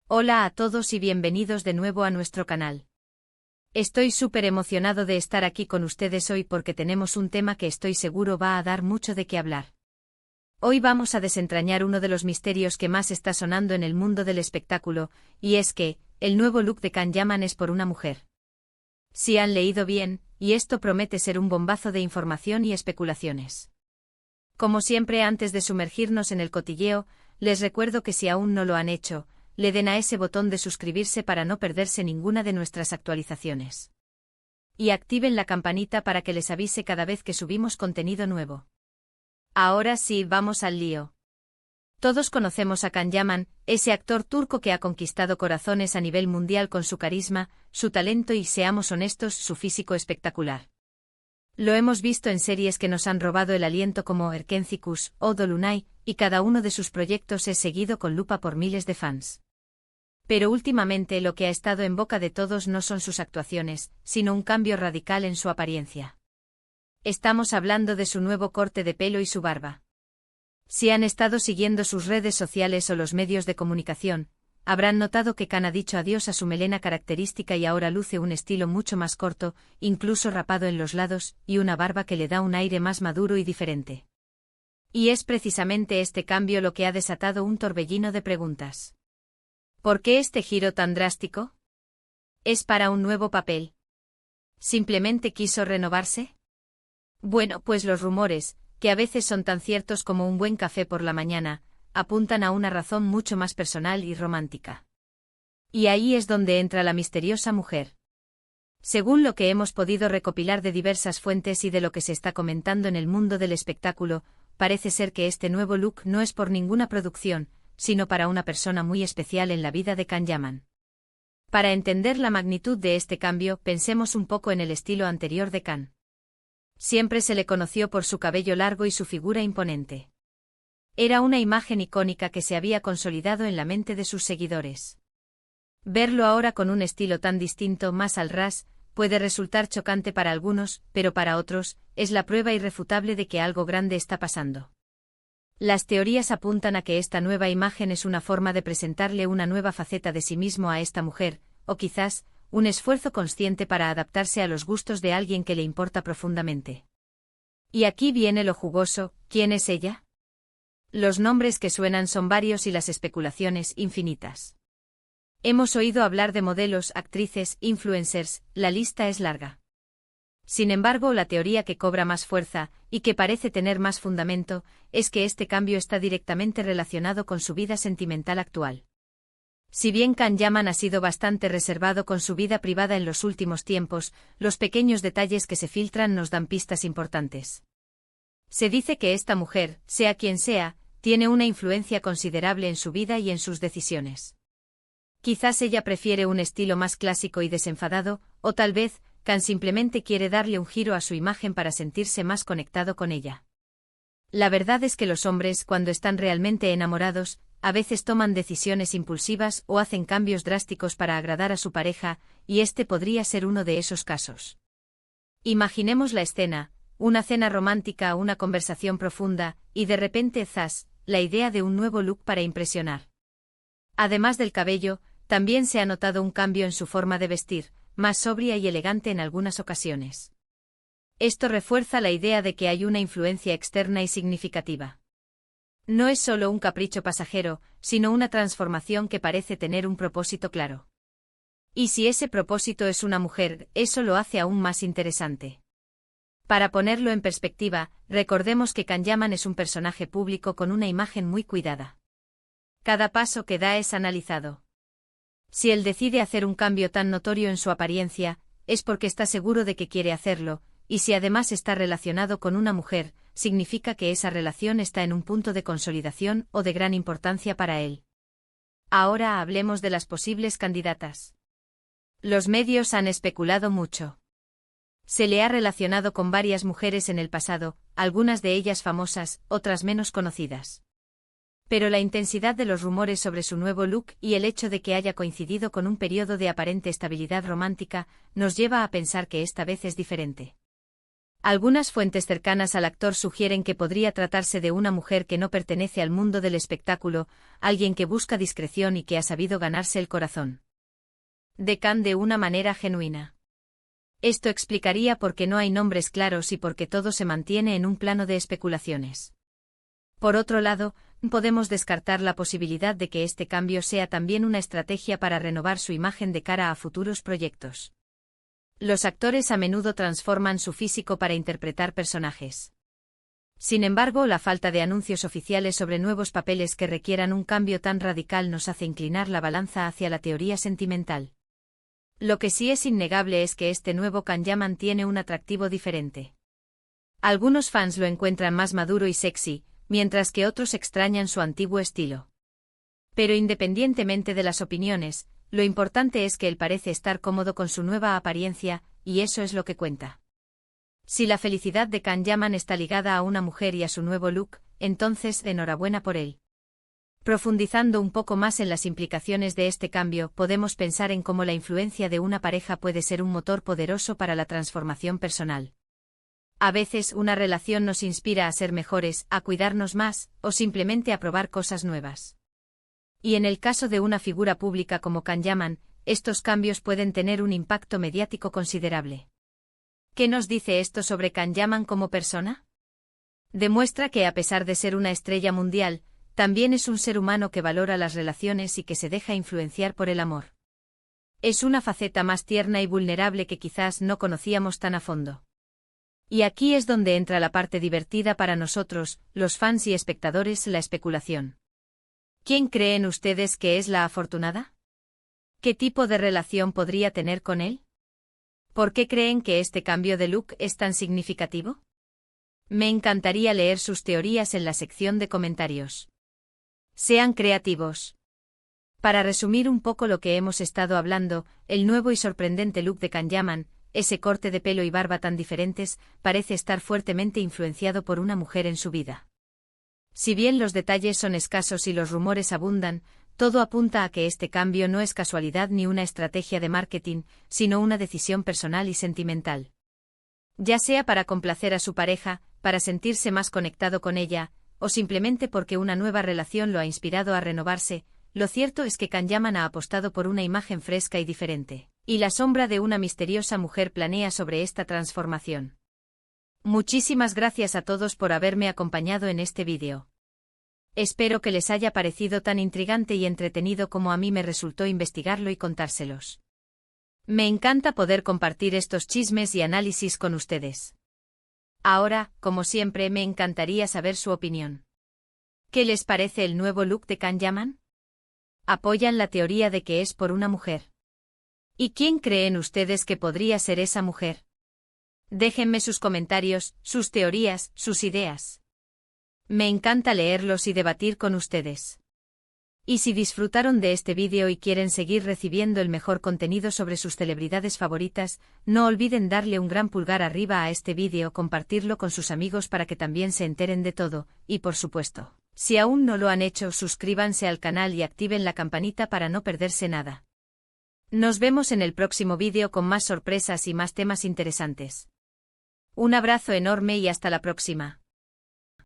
Hola a todos y bienvenidos de nuevo a nuestro canal. Estoy súper emocionado de estar aquí con ustedes hoy porque tenemos un tema que estoy seguro va a dar mucho de qué hablar. Hoy vamos a desentrañar uno de los misterios que más está sonando en el mundo del espectáculo, y es que, el nuevo look de Can Yaman es por una mujer. Si han leído bien, y esto promete ser un bombazo de información y especulaciones. Como siempre, antes de sumergirnos en el cotilleo, les recuerdo que si aún no lo han hecho, le den a ese botón de suscribirse para no perderse ninguna de nuestras actualizaciones. Y activen la campanita para que les avise cada vez que subimos contenido nuevo. Ahora sí, vamos al lío. Todos conocemos a Can Yaman, ese actor turco que ha conquistado corazones a nivel mundial con su carisma, su talento y, seamos honestos, su físico espectacular. Lo hemos visto en series que nos han robado el aliento como Erkencikus o Dolunay, y cada uno de sus proyectos es seguido con lupa por miles de fans. Pero últimamente lo que ha estado en boca de todos no son sus actuaciones, sino un cambio radical en su apariencia. Estamos hablando de su nuevo corte de pelo y su barba. Si han estado siguiendo sus redes sociales o los medios de comunicación, habrán notado que Can ha dicho adiós a su melena característica y ahora luce un estilo mucho más corto, incluso rapado en los lados, y una barba que le da un aire más maduro y diferente. Y es precisamente este cambio lo que ha desatado un torbellino de preguntas. ¿Por qué este giro tan drástico? ¿Es para un nuevo papel? ¿Simplemente quiso renovarse? Bueno, pues los rumores, que a veces son tan ciertos como un buen café por la mañana, apuntan a una razón mucho más personal y romántica. Y ahí es donde entra la misteriosa mujer. Según lo que hemos podido recopilar de diversas fuentes y de lo que se está comentando en el mundo del espectáculo, parece ser que este nuevo look no es por ninguna producción, sino para una persona muy especial en la vida de Can Yaman. Para entender la magnitud de este cambio, pensemos un poco en el estilo anterior de Can. Siempre se le conoció por su cabello largo y su figura imponente. Era una imagen icónica que se había consolidado en la mente de sus seguidores. Verlo ahora con un estilo tan distinto, más al ras, puede resultar chocante para algunos, pero para otros, es la prueba irrefutable de que algo grande está pasando. Las teorías apuntan a que esta nueva imagen es una forma de presentarle una nueva faceta de sí mismo a esta mujer, o quizás, un esfuerzo consciente para adaptarse a los gustos de alguien que le importa profundamente. Y aquí viene lo jugoso, ¿quién es ella? Los nombres que suenan son varios y las especulaciones infinitas. Hemos oído hablar de modelos, actrices, influencers, la lista es larga. Sin embargo, la teoría que cobra más fuerza, y que parece tener más fundamento, es que este cambio está directamente relacionado con su vida sentimental actual. Si bien Can Yaman ha sido bastante reservado con su vida privada en los últimos tiempos, los pequeños detalles que se filtran nos dan pistas importantes. Se dice que esta mujer, sea quien sea, tiene una influencia considerable en su vida y en sus decisiones. Quizás ella prefiere un estilo más clásico y desenfadado, o tal vez, Can simplemente quiere darle un giro a su imagen para sentirse más conectado con ella. La verdad es que los hombres, cuando están realmente enamorados, a veces toman decisiones impulsivas o hacen cambios drásticos para agradar a su pareja, y este podría ser uno de esos casos. Imaginemos la escena, una cena romántica o una conversación profunda, y de repente ¡zas!, la idea de un nuevo look para impresionar. Además del cabello, también se ha notado un cambio en su forma de vestir, más sobria y elegante en algunas ocasiones. Esto refuerza la idea de que hay una influencia externa y significativa. No es solo un capricho pasajero, sino una transformación que parece tener un propósito claro. Y si ese propósito es una mujer, eso lo hace aún más interesante. Para ponerlo en perspectiva, recordemos que Can Yaman es un personaje público con una imagen muy cuidada. Cada paso que da es analizado. Si él decide hacer un cambio tan notorio en su apariencia, es porque está seguro de que quiere hacerlo, y si además está relacionado con una mujer, significa que esa relación está en un punto de consolidación o de gran importancia para él. Ahora hablemos de las posibles candidatas. Los medios han especulado mucho. Se le ha relacionado con varias mujeres en el pasado, algunas de ellas famosas, otras menos conocidas. Pero la intensidad de los rumores sobre su nuevo look y el hecho de que haya coincidido con un periodo de aparente estabilidad romántica, nos lleva a pensar que esta vez es diferente. Algunas fuentes cercanas al actor sugieren que podría tratarse de una mujer que no pertenece al mundo del espectáculo, alguien que busca discreción y que ha sabido ganarse el corazón de Khan de una manera genuina. Esto explicaría por qué no hay nombres claros y por qué todo se mantiene en un plano de especulaciones. Por otro lado, podemos descartar la posibilidad de que este cambio sea también una estrategia para renovar su imagen de cara a futuros proyectos. Los actores a menudo transforman su físico para interpretar personajes. Sin embargo, la falta de anuncios oficiales sobre nuevos papeles que requieran un cambio tan radical nos hace inclinar la balanza hacia la teoría sentimental. Lo que sí es innegable es que este nuevo Kanyaman tiene un atractivo diferente. Algunos fans lo encuentran más maduro y sexy, mientras que otros extrañan su antiguo estilo. Pero independientemente de las opiniones, lo importante es que él parece estar cómodo con su nueva apariencia, y eso es lo que cuenta. Si la felicidad de Kanyaman está ligada a una mujer y a su nuevo look, entonces enhorabuena por él. Profundizando un poco más en las implicaciones de este cambio, podemos pensar en cómo la influencia de una pareja puede ser un motor poderoso para la transformación personal. A veces una relación nos inspira a ser mejores, a cuidarnos más, o simplemente a probar cosas nuevas. Y en el caso de una figura pública como Kanyaman, estos cambios pueden tener un impacto mediático considerable. ¿Qué nos dice esto sobre Kanyaman como persona? Demuestra que a pesar de ser una estrella mundial, también es un ser humano que valora las relaciones y que se deja influenciar por el amor. Es una faceta más tierna y vulnerable que quizás no conocíamos tan a fondo. Y aquí es donde entra la parte divertida para nosotros, los fans y espectadores, la especulación. ¿Quién creen ustedes que es la afortunada? ¿Qué tipo de relación podría tener con él? ¿Por qué creen que este cambio de look es tan significativo? Me encantaría leer sus teorías en la sección de comentarios. Sean creativos. Para resumir un poco lo que hemos estado hablando, el nuevo y sorprendente look de Kanyaman, ese corte de pelo y barba tan diferentes, parece estar fuertemente influenciado por una mujer en su vida. Si bien los detalles son escasos y los rumores abundan, todo apunta a que este cambio no es casualidad ni una estrategia de marketing, sino una decisión personal y sentimental. Ya sea para complacer a su pareja, para sentirse más conectado con ella, o simplemente porque una nueva relación lo ha inspirado a renovarse, lo cierto es que Kanyaman ha apostado por una imagen fresca y diferente, y la sombra de una misteriosa mujer planea sobre esta transformación. Muchísimas gracias a todos por haberme acompañado en este vídeo. Espero que les haya parecido tan intrigante y entretenido como a mí me resultó investigarlo y contárselos. Me encanta poder compartir estos chismes y análisis con ustedes. Ahora, como siempre, me encantaría saber su opinión. ¿Qué les parece el nuevo look de Kanyaman? ¿Apoyan la teoría de que es por una mujer? ¿Y quién creen ustedes que podría ser esa mujer? Déjenme sus comentarios, sus teorías, sus ideas. Me encanta leerlos y debatir con ustedes. Y si disfrutaron de este vídeo y quieren seguir recibiendo el mejor contenido sobre sus celebridades favoritas, no olviden darle un gran pulgar arriba a este vídeo, compartirlo con sus amigos para que también se enteren de todo, y por supuesto, si aún no lo han hecho, suscríbanse al canal y activen la campanita para no perderse nada. Nos vemos en el próximo vídeo con más sorpresas y más temas interesantes. Un abrazo enorme y hasta la próxima.